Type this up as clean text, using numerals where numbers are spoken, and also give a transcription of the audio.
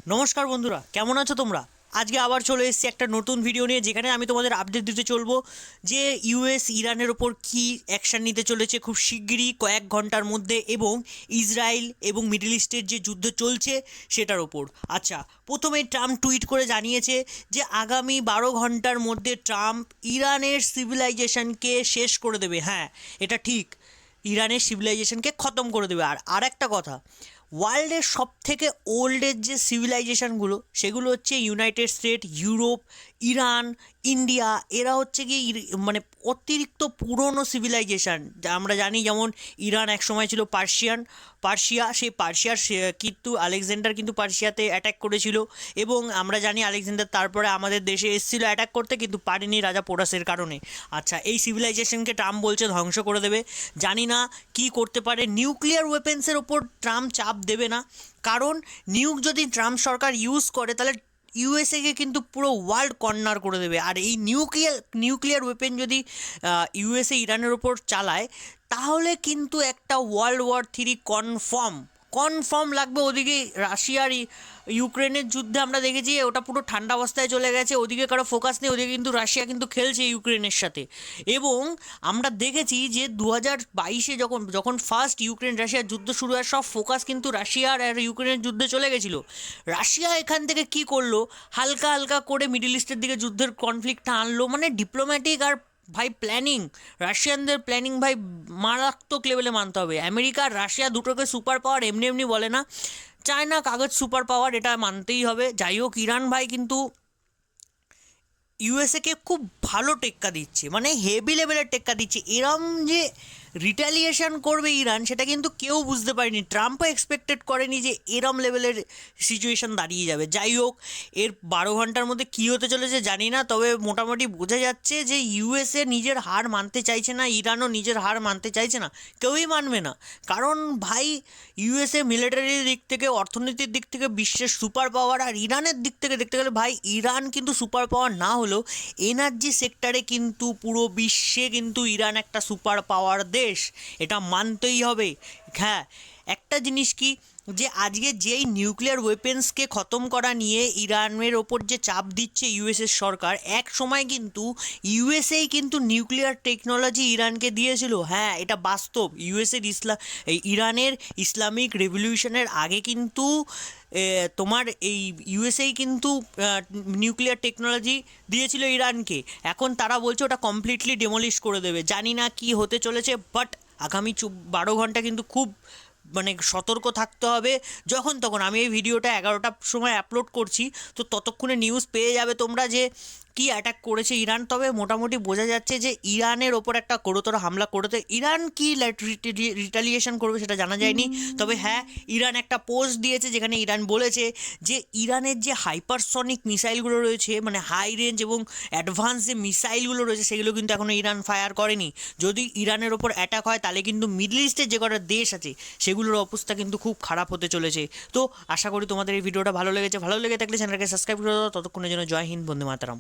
নমস্কার বন্ধুরা, কেমন আছো তোমরা? আজকে আবার চলে এসেছি একটা নতুন ভিডিও নিয়ে, যেখানে আমি তোমাদের আপডেট দিতে চলবো যে ইউএস ইরানের ওপর কী অ্যাকশান নিতে চলেছে খুব শিগগিরই, কয়েক ঘন্টার মধ্যে, এবং ইসরায়েল এবং মিডল ইস্টের যে যুদ্ধ চলছে সেটার ওপর। আচ্ছা, প্রথমে ট্রাম্প টুইট করে জানিয়েছে যে আগামী 12 ঘন্টার মধ্যে ট্রাম্প ইরানের সিভিলাইজেশনকে শেষ করে দেবে। হ্যাঁ, এটা ঠিক, ইরানের সিভিলাইজেশনকে খতম করে দেবে। আর একটা কথা, ওয়ার্ল্ডের সব থেকে ওল্ডের যে সিভিলাইজেশনগুলো সেগুলো হচ্ছে United state, Europe, Iran, India. এরা হচ্ছে কি মানে অতিরিক্ত পুরনো সিভিলাইজেশন। আমরা জানি যেমন ইরান এক সময় ছিল পার্সিয়া, সেই পার্সিয়ার কিন্তু আলেকজান্ডার কিন্তু পার্সিয়াতে অ্যাটাক করেছিল, এবং আমরা জানি আলেকজান্ডার তারপরে আমাদের দেশে এসেছিল অ্যাটাক করতে, কিন্তু পারেনি রাজা পোরাসের কারণে। আচ্ছা, এই সিভিলাইজেশনকে ট্রাম্প বলছে ধ্বংস করে দেবে। জানি না কি করতে পারে। নিউক্লিয়ার ওয়েপেন্সের ওপর ট্রাম্প চাপ দেবে না, কারণ নিউক যদি ট্রাম্প সরকার ইউজ করে তাহলে ইউএসএকে কিন্তু পুরো ওয়ার্ল্ড কর্নার করে দেবে। আর এই নিউক্লিয়ার ওয়েপেন যদি ইউএসএ ইরানের ওপর চালায়, তাহলে কিন্তু একটা ওয়ার্ল্ড ওয়ার 3 কনফার্ম লাগবে। ওদিকে রাশিয়ার ইউক্রেনের যুদ্ধে আমরা দেখেছি ওটা পুরো ঠান্ডা অবস্থায় চলে গেছে, ওদিকে কারো ফোকাস নেই, ওদিকে কিন্তু রাশিয়া কিন্তু খেলছে ইউক্রেনের সাথে। এবং আমরা দেখেছি যে 2022-এ যখন ফার্স্ট ইউক্রেন রাশিয়ার যুদ্ধ শুরু হয়, সব ফোকাস কিন্তু রাশিয়ার আর ইউক্রেনের যুদ্ধে চলে গেছিলো। রাশিয়া এখান থেকে কি করলো, হালকা হালকা করে মিডল ইস্টের দিকে যুদ্ধের কনফ্লিক্টটা আনলো। মানে ডিপ্লোম্যাটিক আর ভাই প্ল্যানিং, রাশিয়ানদের প্ল্যানিং ভাই মারাত্মক লেভেলে মানতে হবে। আমেরিকা আর রাশিয়া দুটোকে সুপার পাওয়ার এমনি এমনি বলে না, চায়না কাগজ সুপার পাওয়ার, এটা মানতেই হবে। যাই হোক, ইরান ভাই কিন্তু ইউএসএকে খুব ভালো টেক্কা দিচ্ছে, মানে হেভি লেভেলের টেক্কা দিচ্ছে। এরম যে রিটালিয়েশন করবে ইরান, সেটা কিন্তু কেউ বুঝতে পারেনি। ট্রাম্পও এক্সপেক্টেড করেনি যে এরম লেভেলের সিচুয়েশন দাঁড়িয়ে যাবে। যাই হোক, এর 12 ঘন্টার মধ্যে কী হতে চলেছে জানি না, তবে মোটামুটি বোঝা যাচ্ছে যে ইউএসএ নিজের হার মানতে চাইছে না, ইরানও নিজের হার মানতে চাইছে না, কেউই মানবে না। কারণ ভাই, ইউএসএ মিলিটারির দিক থেকে, অর্থনীতির দিক থেকে বিশ্বের সুপার পাওয়ার, আর ইরানের দিক থেকে দেখতে গেলে ভাই ইরান কিন্তু সুপার পাওয়ার না হলেও এনার্জি সেক্টরে কিন্তু পুরো বিশ্বে কিন্তু ইরান একটা সুপার পাওয়ার দেশ, এটা মানতেই হবে। হ্যাঁ, একটা জিনিস কি, যে আজকে যেই নিউক্লিয়ার ওয়েপেন্সকে খতম করা নিয়ে ইরানের ওপর যে চাপ দিচ্ছে ইউএসএর সরকার, এক সময় কিন্তু ইউএসএই কিন্তু নিউক্লিয়ার টেকনোলজি ইরানকে দিয়েছিল। হ্যাঁ, এটা বাস্তব। ইরানের ইসলামিক রেভলিউশনের আগে কিন্তু তোমার এই ইউএসএই কিন্তু নিউক্লিয়ার টেকনোলজি দিয়েছিল ইরানকে। এখন তারা বলছে ওটা কমপ্লিটলি ডেমলিশ করে দেবে। জানি না কি হতে চলেছে, বাট আগামী 12 ঘন্টা কিন্তু খুব মানে সতর্ক থাকতে হবে। যখন তখন আমি এই ভিডিওটা 11টার সময় আপলোড করছি, তো ততক্ষণে নিউজ পেয়ে যাবে তোমরা যে কি অ্যাটাক করেছে ইরান। তবে মোটামুটি বোঝা যাচ্ছে যে ইরানের ওপর একটা গুরুতর হামলা করতে, ইরান কি রিটালিয়েশন করবে সেটা জানা যায়নি। তবে হ্যাঁ, ইরান একটা পোস্ট দিয়েছে যেখানে ইরান বলেছে যে ইরানের যে হাইপারসনিক মিসাইলগুলো রয়েছে, মানে হাই রেঞ্জ এবং অ্যাডভান্স যে মিসাইলগুলো রয়েছে, সেগুলো কিন্তু এখনও ইরান ফায়ার করেনি। যদি ইরানের ওপর অ্যাটাক হয়, তাহলে কিন্তু মিডল ইস্টের যে কটা দেশ আছে সেগুলোর অবস্থা কিন্তু খুব খারাপ হতে চলেছে। তো আশা করি তোমাদের এই ভিডিওটা ভালো লেগেছে। ভালো লেগে থাকলে চ্যানেলকে সাবস্ক্রাইব করে দাও। ততক্ষণের জন্য জয় হিন্দ, বন্দে মাতরম।